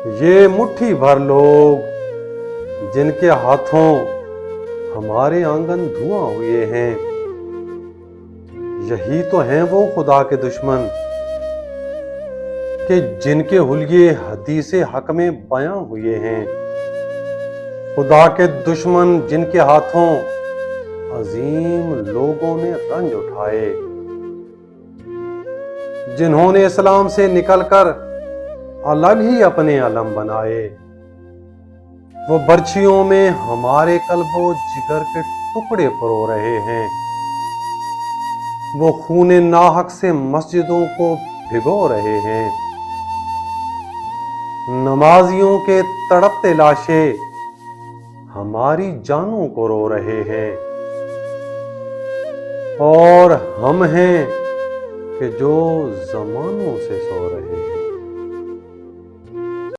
یہ مٹھی بھر لوگ جن کے ہاتھوں ہمارے آنگن دھواں ہوئے ہیں، یہی تو ہیں وہ خدا کے دشمن کہ جن کے حلیے حدیث حق میں بیاں ہوئے ہیں۔ خدا کے دشمن جن کے ہاتھوں عظیم لوگوں نے رنج اٹھائے، جنہوں نے اسلام سے نکل کر الگ ہی اپنے علم بنائے۔ وہ برچھیوں میں ہمارے قلب و جگر کے ٹکڑے پرو رہے ہیں، وہ خون ناحق سے مسجدوں کو بھگو رہے ہیں۔ نمازیوں کے تڑپتے لاشیں ہماری جانوں کو رو رہے ہیں، اور ہم ہیں کہ جو زمانوں سے سو رہے ہیں۔